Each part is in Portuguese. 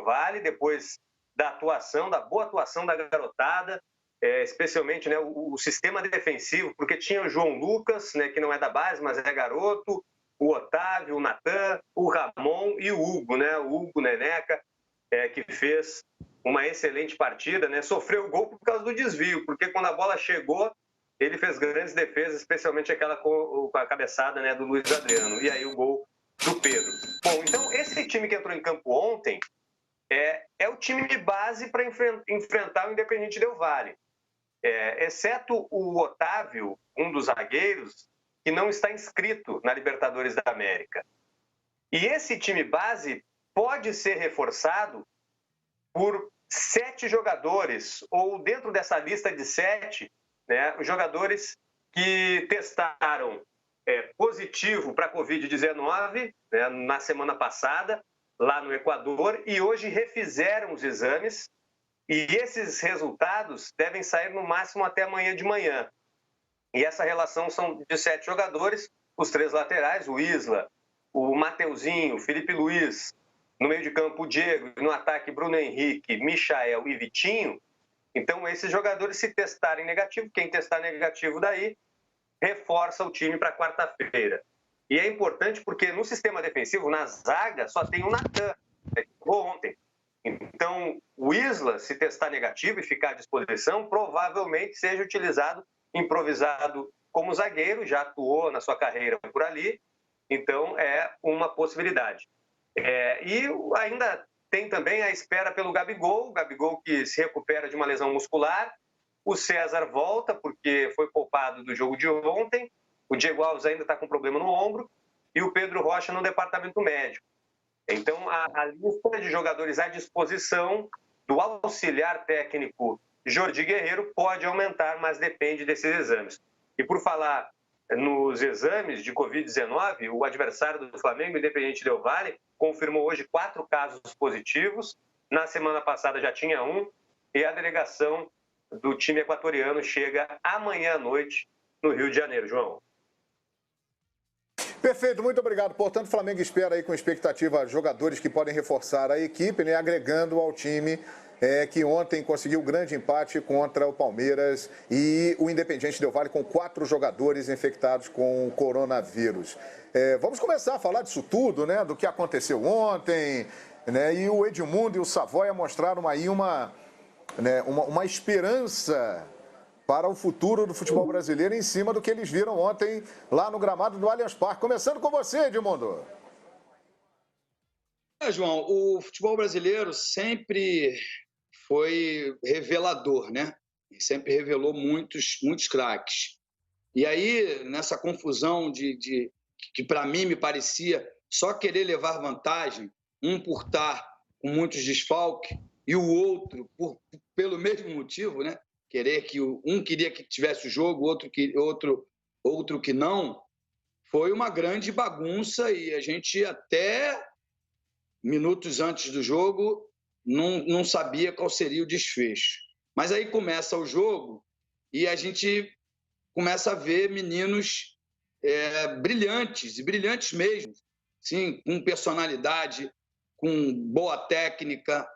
Del Valle, depois da boa atuação da garotada, especialmente, né, o sistema defensivo, porque tinha o João Lucas, né, que não é da base, mas é garoto, o Otávio, o Natan, o Ramon e o Hugo, né, o Hugo Neneca, que fez uma excelente partida, né, sofreu o gol por causa do desvio, porque quando a bola chegou, ele fez grandes defesas, especialmente aquela com a cabeçada, né, do Luiz Adriano, e aí o gol do Pedro. Bom, então esse time que entrou em campo ontem é o time de base para enfrentar o Independiente Del Valle. Exceto o Otávio, um dos zagueiros, que não está inscrito na Libertadores da América. E esse time base pode ser reforçado por 7 jogadores, ou dentro dessa lista de 7, né, os jogadores que testaram positivo para a Covid-19, né, na semana passada, lá no Equador, e hoje refizeram os exames, e esses resultados devem sair no máximo até amanhã de manhã. E essa relação são de 7 jogadores, os 3 laterais, o Isla, o Mateuzinho, o Felipe Luiz, no meio de campo o Diego, no ataque Bruno Henrique, Michael e Vitinho. Então esses jogadores, se testarem negativo, quem testar negativo daí, reforça o time para quarta-feira. E é importante porque no sistema defensivo, na zaga, só tem o Natan, que jogou ontem. Então, o Isla, se testar negativo e ficar à disposição, provavelmente seja utilizado, improvisado como zagueiro, já atuou na sua carreira por ali, então é uma possibilidade. E ainda tem também a espera pelo Gabigol, o Gabigol que se recupera de uma lesão muscular, o César volta porque foi poupado do jogo de ontem, o Diego Alves ainda está com problema no ombro e o Pedro Rocha no departamento médico. Então, a lista de jogadores à disposição do auxiliar técnico Jordi Guerreiro pode aumentar, mas depende desses exames. E por falar nos exames de Covid-19, o adversário do Flamengo, Independiente Del Valle, confirmou hoje 4 casos positivos. Na semana passada já tinha 1. E a delegação do time equatoriano chega amanhã à noite no Rio de Janeiro, João. Perfeito, muito obrigado. Portanto, o Flamengo espera aí com expectativa jogadores que podem reforçar a equipe, né, agregando ao time que ontem conseguiu um grande empate contra o Palmeiras e o Independiente Del Valle com 4 jogadores infectados com coronavírus. Vamos começar a falar disso tudo, né, do que aconteceu ontem, né, e o Edmundo e o Savoia mostraram aí uma esperança para o futuro do futebol brasileiro em cima do que eles viram ontem lá no gramado do Allianz Parque. Começando com você, Edmundo. João, o futebol brasileiro sempre foi revelador, né? Sempre revelou muitos craques. E aí, nessa confusão que para mim me parecia só querer levar vantagem, um por estar com muitos desfalques e o outro pelo mesmo motivo, né? Um queria que tivesse o jogo, outro que não, foi uma grande bagunça e a gente até minutos antes do jogo não sabia qual seria o desfecho. Mas aí começa o jogo e a gente começa a ver meninos brilhantes, e brilhantes mesmo, sim, com personalidade, com boa técnica,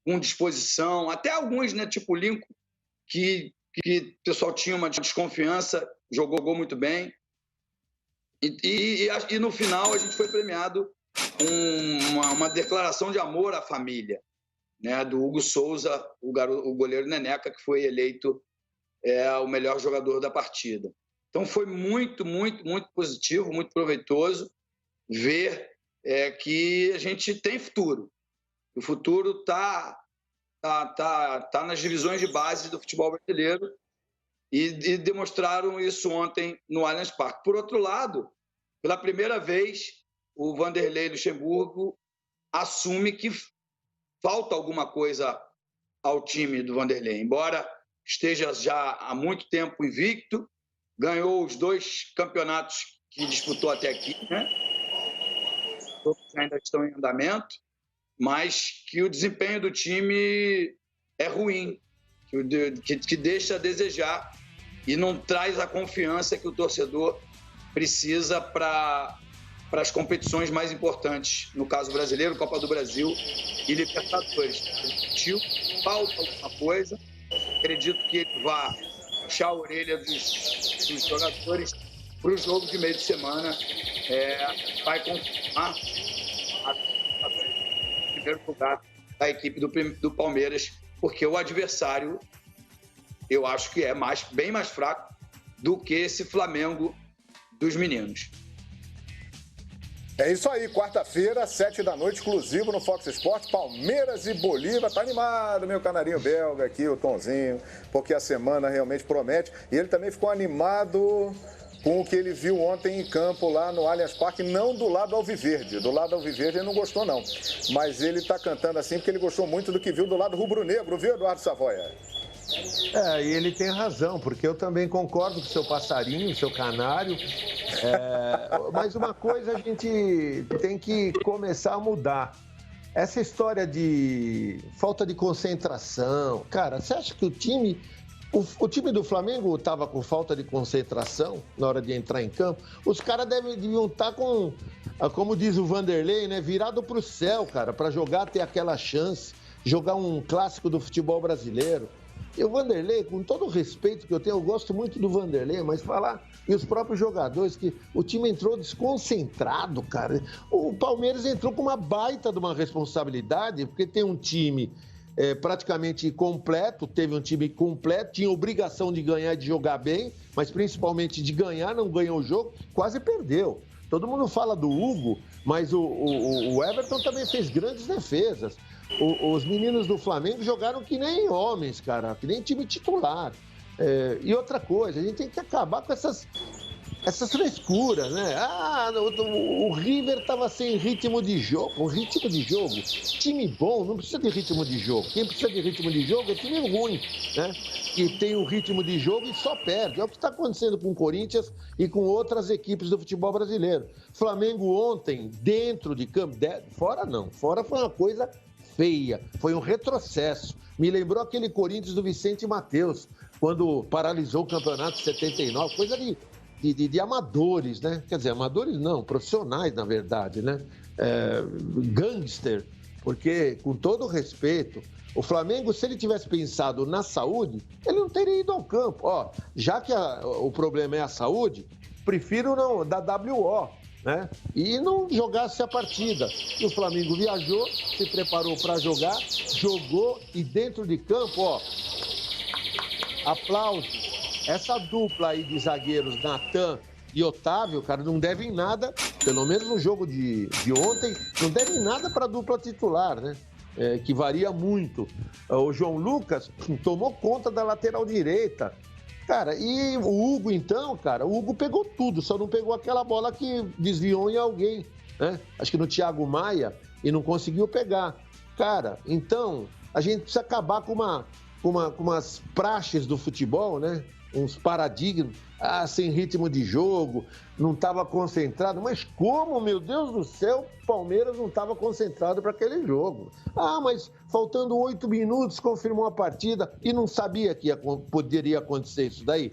com disposição, até alguns, né, tipo o Lincoln, que o pessoal tinha uma desconfiança, jogou muito bem. E no final a gente foi premiado com uma declaração de amor à família, né, do Hugo Souza, o goleiro Neneca, que foi eleito o melhor jogador da partida. Então foi muito, muito, muito positivo, muito proveitoso ver que a gente tem futuro. O futuro está nas divisões de base do futebol brasileiro e demonstraram isso ontem no Allianz Parque. Por outro lado, pela primeira vez, o Vanderlei Luxemburgo assume que falta alguma coisa ao time do Vanderlei. Embora esteja já há muito tempo invicto, ganhou os 2 campeonatos que disputou até aqui, né? Todos ainda estão em andamento, mas que o desempenho do time é ruim, que deixa a desejar e não traz a confiança que o torcedor precisa para para as competições mais importantes, no caso brasileiro, Copa do Brasil e Libertadores. Falta alguma coisa, acredito que ele vá puxar a orelha dos jogadores para o jogo de meio de semana, vai confirmar o primeiro lugar da equipe do Palmeiras, porque o adversário, eu acho que é bem mais fraco do que esse Flamengo dos meninos. É isso aí, quarta-feira, 7h, exclusivo no Fox Sports, Palmeiras e Bolívar. Tá animado, meu canarinho belga aqui, o Tonzinho, porque a semana realmente promete. E ele também ficou animado com o que ele viu ontem em campo lá no Allianz Parque, não do lado alviverde. Do lado alviverde ele não gostou, não. Mas ele tá cantando assim porque ele gostou muito do que viu do lado rubro-negro, viu, Eduardo Savoia? E ele tem razão, porque eu também concordo com o seu passarinho, o seu canário. Mas uma coisa a gente tem que começar a mudar. Essa história de falta de concentração. Cara, você acha que o time do Flamengo estava com falta de concentração na hora de entrar em campo? Os caras deviam estar com, como diz o Vanderlei, né, virado para o céu, cara, para jogar, ter aquela chance, jogar um clássico do futebol brasileiro. E o Vanderlei, com todo o respeito que eu tenho, eu gosto muito do Vanderlei, mas falar, e os próprios jogadores, que o time entrou desconcentrado, cara. O Palmeiras entrou com uma baita de uma responsabilidade, porque tem um time praticamente completo, teve um time completo, tinha obrigação de ganhar e de jogar bem, mas principalmente de ganhar, não ganhou o jogo, quase perdeu. Todo mundo fala do Hugo, mas o Everton também fez grandes defesas. Os meninos do Flamengo jogaram que nem homens, cara, que nem time titular. E outra coisa, a gente tem que acabar com essas frescuras, né? O River estava sem ritmo de jogo. O ritmo de jogo, time bom não precisa de ritmo de jogo. Quem precisa de ritmo de jogo é time ruim, né? Que tem o ritmo de jogo e só perde. É o que está acontecendo com o Corinthians e com outras equipes do futebol brasileiro. Flamengo ontem, dentro de campo, fora não, fora foi uma coisa feia, foi um retrocesso. Me lembrou aquele Corinthians do Vicente Matheus, quando paralisou o campeonato de 79, coisa de amadores, né? Quer dizer, amadores não, profissionais, na verdade, né? Gangster, porque, com todo o respeito, o Flamengo, se ele tivesse pensado na saúde, ele não teria ido ao campo. Já que o problema é a saúde, prefiro não dar WO, né? E não jogasse a partida. E o Flamengo viajou, se preparou para jogar, jogou e dentro de campo, aplausos. Essa dupla aí de zagueiros, Natan e Otávio, cara, não devem nada, pelo menos no jogo de ontem, não devem nada para a dupla titular, né? Que varia muito. O João Lucas tomou conta da lateral direita. Cara, e o Hugo, então, cara, o Hugo pegou tudo, só não pegou aquela bola que desviou em alguém, né? Acho que no Thiago Maia, e não conseguiu pegar. Cara, então, a gente precisa acabar com umas praxes do futebol, né? Uns paradigmas, sem ritmo de jogo, não estava concentrado. Mas como, meu Deus do céu, o Palmeiras não estava concentrado para aquele jogo? Mas faltando 8 minutos, confirmou a partida e não sabia que poderia acontecer isso daí.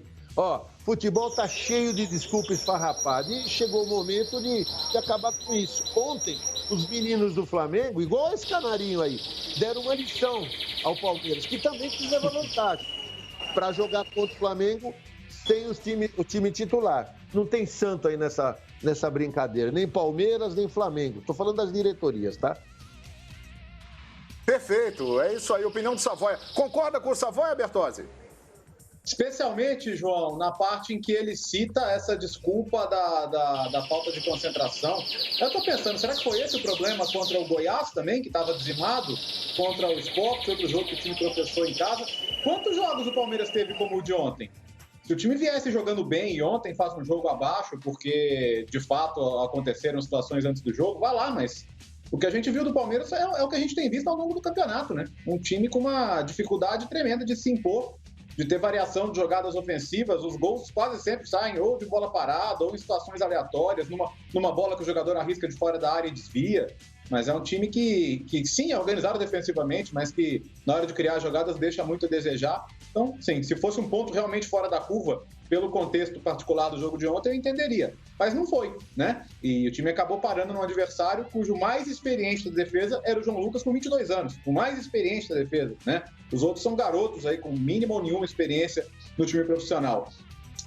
Futebol tá cheio de desculpa esfarrapada e chegou o momento de acabar com isso. Ontem, os meninos do Flamengo, igual esse canarinho aí, deram uma lição ao Palmeiras, que também precisava vantagem para jogar contra o Flamengo sem o time titular. Não tem santo aí nessa brincadeira, nem Palmeiras, nem Flamengo. Tô falando das diretorias, tá? Perfeito, é isso aí, opinião do Savoia. Concorda com o Savoia, Bertozzi? Especialmente, João, na parte em que ele cita essa desculpa da falta de concentração. Eu estou pensando, será que foi esse o problema contra o Goiás também, que estava dizimado? Contra o Sport, outro jogo que o time tropeçou em casa? Quantos jogos o Palmeiras teve como o de ontem? Se o time viesse jogando bem e ontem faz um jogo abaixo, porque de fato aconteceram situações antes do jogo, vá lá, mas o que a gente viu do Palmeiras é o que a gente tem visto ao longo do campeonato, né? Um time com uma dificuldade tremenda de se impor, de ter variação de jogadas ofensivas. Os gols quase sempre saem ou de bola parada ou em situações aleatórias, numa bola que o jogador arrisca de fora da área e desvia. Mas é um time que sim, é organizado defensivamente, mas que na hora de criar jogadas deixa muito a desejar. Então, sim, se fosse um ponto realmente fora da curva, pelo contexto particular do jogo de ontem, eu entenderia. Mas não foi, né? E o time acabou parando num adversário cujo mais experiente da defesa era o João Lucas, com 22 anos. O mais experiente da defesa, né? Os outros são garotos aí com mínima ou nenhuma experiência no time profissional.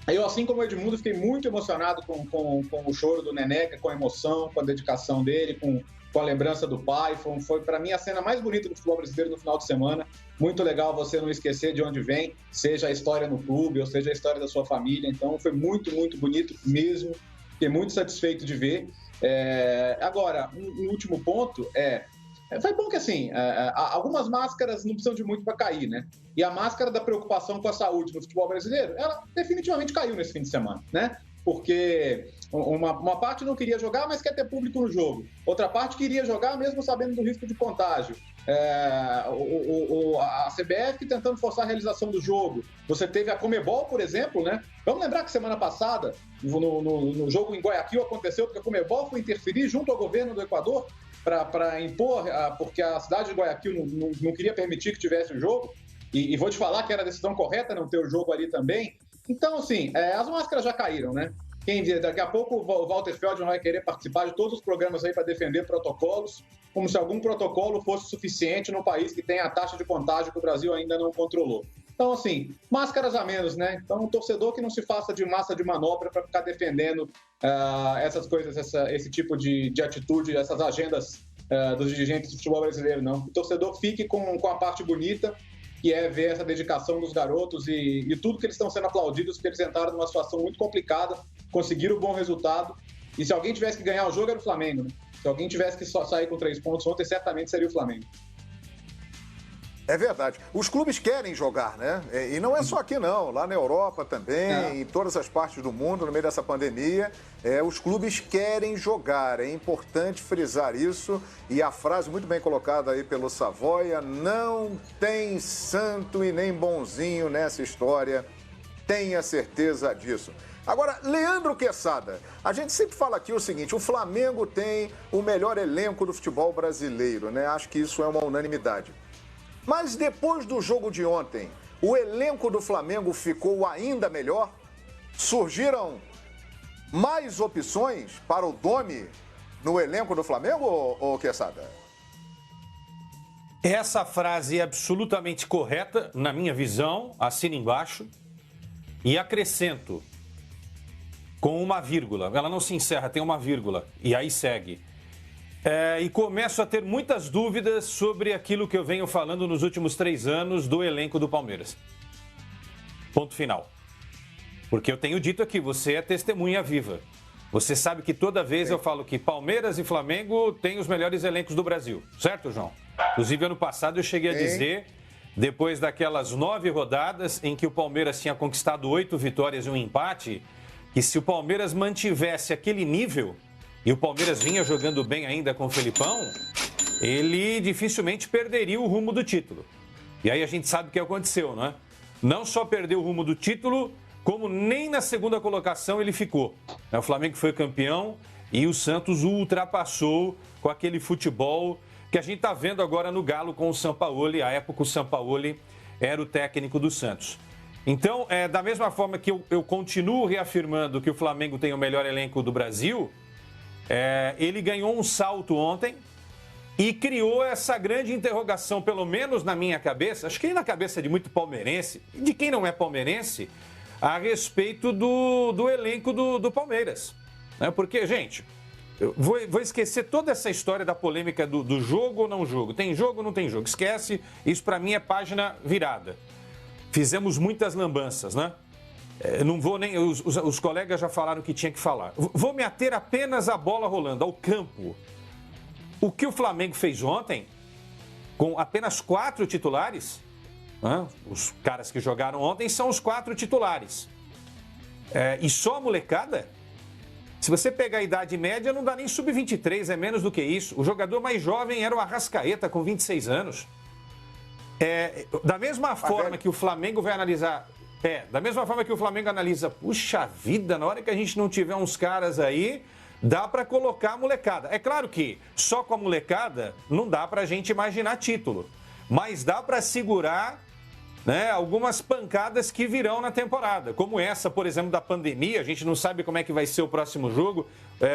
Eu, assim como o Edmundo, fiquei muito emocionado com o choro do Neneca, com a emoção, com a dedicação dele, com a lembrança do pai. Foi para mim, a cena mais bonita do futebol brasileiro no final de semana. Muito legal você não esquecer de onde vem, seja a história no clube, ou seja a história da sua família. Então, foi muito, muito bonito mesmo. Fiquei muito satisfeito de ver. Agora, um último ponto foi bom que, assim, algumas máscaras não precisam de muito para cair, né? E a máscara da preocupação com a saúde no futebol brasileiro, ela definitivamente caiu nesse fim de semana, né? Porque uma parte não queria jogar, mas quer ter público no jogo. Outra parte queria jogar, mesmo sabendo do risco de contágio. A CBF tentando forçar a realização do jogo. Você teve a Conmebol, por exemplo, né? Vamos lembrar que semana passada, no jogo em Guayaquil, aconteceu porque a Conmebol foi interferir junto ao governo do Equador para impor, porque a cidade de Guayaquil não queria permitir que tivesse o jogo, e vou te falar que era a decisão correta não ter o jogo ali também. Então, assim, as máscaras já caíram, né? Daqui a pouco o Walter Feldman vai querer participar de todos os programas aí para defender protocolos, como se algum protocolo fosse suficiente num país que tem a taxa de contágio que o Brasil ainda não controlou. Então, assim, máscaras a menos, né? Então, um torcedor que não se faça de massa de manobra para ficar defendendo essas coisas, esse tipo de atitude, essas agendas dos dirigentes do futebol brasileiro, não. O torcedor fique com a parte bonita, que é ver essa dedicação dos garotos e tudo que eles estão sendo aplaudidos, porque eles entraram numa situação muito complicada, conseguiram um bom resultado. E se alguém tivesse que ganhar o jogo, era o Flamengo, né? Se alguém tivesse que só sair com 3 pontos ontem, certamente seria o Flamengo. É verdade. Os clubes querem jogar, né? E não é só aqui, não. Lá na Europa também, em todas as partes do mundo, no meio dessa pandemia, os clubes querem jogar. É importante frisar isso. E a frase muito bem colocada aí pelo Savoia: não tem santo e nem bonzinho nessa história. Tenha certeza disso. Agora, Leandro Quesada, a gente sempre fala aqui o seguinte: o Flamengo tem o melhor elenco do futebol brasileiro, né? Acho que isso é uma unanimidade. Mas depois do jogo de ontem, o elenco do Flamengo ficou ainda melhor? Surgiram mais opções para o Domi no elenco do Flamengo, ou Quesada? Essa frase é absolutamente correta, na minha visão, assino embaixo, e acrescento com uma vírgula. Ela não se encerra, tem uma vírgula, e aí segue. E começo a ter muitas dúvidas sobre aquilo que eu venho falando nos últimos 3 anos do elenco do Palmeiras. Ponto final. Porque eu tenho dito aqui, você é testemunha viva. Você sabe que toda vez eu falo que Palmeiras e Flamengo têm os melhores elencos do Brasil. Certo, João? Inclusive, ano passado eu cheguei a dizer, depois daquelas 9 rodadas em que o Palmeiras tinha conquistado 8 vitórias e um empate, que se o Palmeiras mantivesse aquele nível, e o Palmeiras vinha jogando bem ainda com o Felipão, ele dificilmente perderia o rumo do título. E aí a gente sabe o que aconteceu, não é? Não só perdeu o rumo do título, como nem na segunda colocação ele ficou. O Flamengo foi campeão e o Santos o ultrapassou com aquele futebol que a gente está vendo agora no Galo com o Sampaoli. À época o Sampaoli era o técnico do Santos. Então, da mesma forma que eu continuo reafirmando que o Flamengo tem o melhor elenco do Brasil, ele ganhou um salto ontem e criou essa grande interrogação, pelo menos na minha cabeça, acho que na cabeça de muito palmeirense, e de quem não é palmeirense, a respeito do elenco do Palmeiras. Porque, gente, eu vou esquecer toda essa história da polêmica do jogo ou não jogo. Tem jogo ou não tem jogo? Esquece, isso para mim é página virada. Fizemos muitas lambanças, né? Não vou nem... Os colegas já falaram o que tinha que falar. Vou me ater apenas à bola rolando, ao campo. O que o Flamengo fez ontem, com apenas 4 titulares, né? Os caras que jogaram ontem são os 4 titulares. E só a molecada? Se você pegar a idade média, não dá nem sub-23, é menos do que isso. O jogador mais jovem era o Arrascaeta, com 26 anos. Da mesma forma que o Flamengo vai analisar... da mesma forma que o Flamengo analisa, puxa vida, na hora que a gente não tiver uns caras aí, dá para colocar a molecada. É claro que só com a molecada não dá para a gente imaginar título, mas dá para segurar né, algumas pancadas que virão na temporada, como essa, por exemplo, da pandemia. A gente não sabe como é que vai ser o próximo jogo.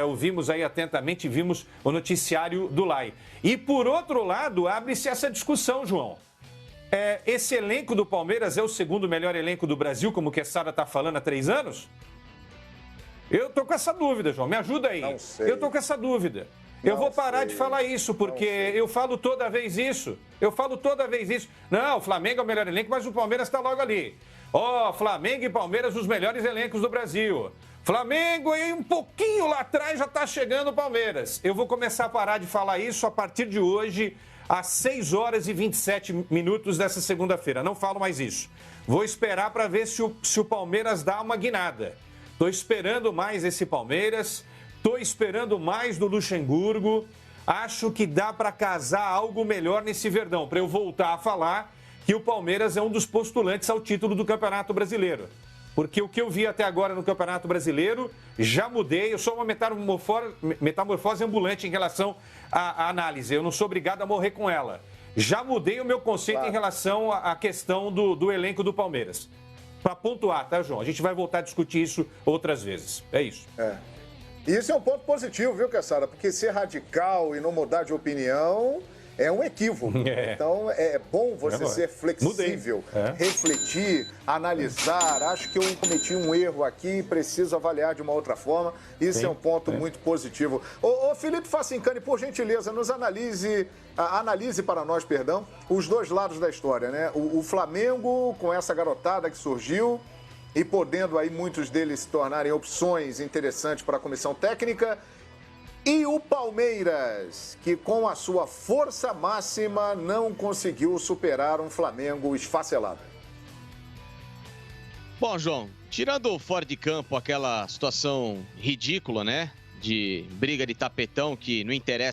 Ouvimos aí atentamente, vimos o noticiário do Lai. E, por outro lado, abre-se essa discussão, João. Esse elenco do Palmeiras é o segundo melhor elenco do Brasil, como o Quesada está falando há 3 anos? Eu tô com essa dúvida, João. Me ajuda aí. Não sei. Eu tô com essa dúvida. Eu vou parar de falar isso, porque eu falo toda vez isso. Não, o Flamengo é o melhor elenco, mas o Palmeiras está logo ali. Flamengo e Palmeiras, os melhores elencos do Brasil. Flamengo aí um pouquinho lá atrás já está chegando o Palmeiras. Eu vou começar a parar de falar isso a partir de hoje, às 6 horas e 27 minutos dessa segunda-feira. Não falo mais isso. Vou esperar para ver se o Palmeiras dá uma guinada. Estou esperando mais esse Palmeiras. Estou esperando mais do Luxemburgo. Acho que dá para casar algo melhor nesse Verdão, para eu voltar a falar que o Palmeiras é um dos postulantes ao título do Campeonato Brasileiro. Porque o que eu vi até agora no Campeonato Brasileiro, já mudei. Eu sou uma metamorfose ambulante em relação à análise. Eu não sou obrigado a morrer com ela. Já mudei o meu conceito em relação à questão do elenco do Palmeiras. Para pontuar, tá, João? A gente vai voltar a discutir isso outras vezes. É isso. E isso é um ponto positivo, viu, Quesada? Porque ser radical e não mudar de opinião é um equívoco. Então, é bom você ser flexível, refletir, analisar. Acho que eu cometi um erro aqui, preciso avaliar de uma outra forma. Isso é um ponto muito positivo. Ô Felipe Facincani, por gentileza, nos analise para nós, os dois lados da história, né? O Flamengo, com essa garotada que surgiu, e podendo aí muitos deles se tornarem opções interessantes para a comissão técnica. E o Palmeiras, que com a sua força máxima não conseguiu superar um Flamengo esfacelado. Bom, João, tirando fora de campo aquela situação ridícula, né? De briga de tapetão que não interessa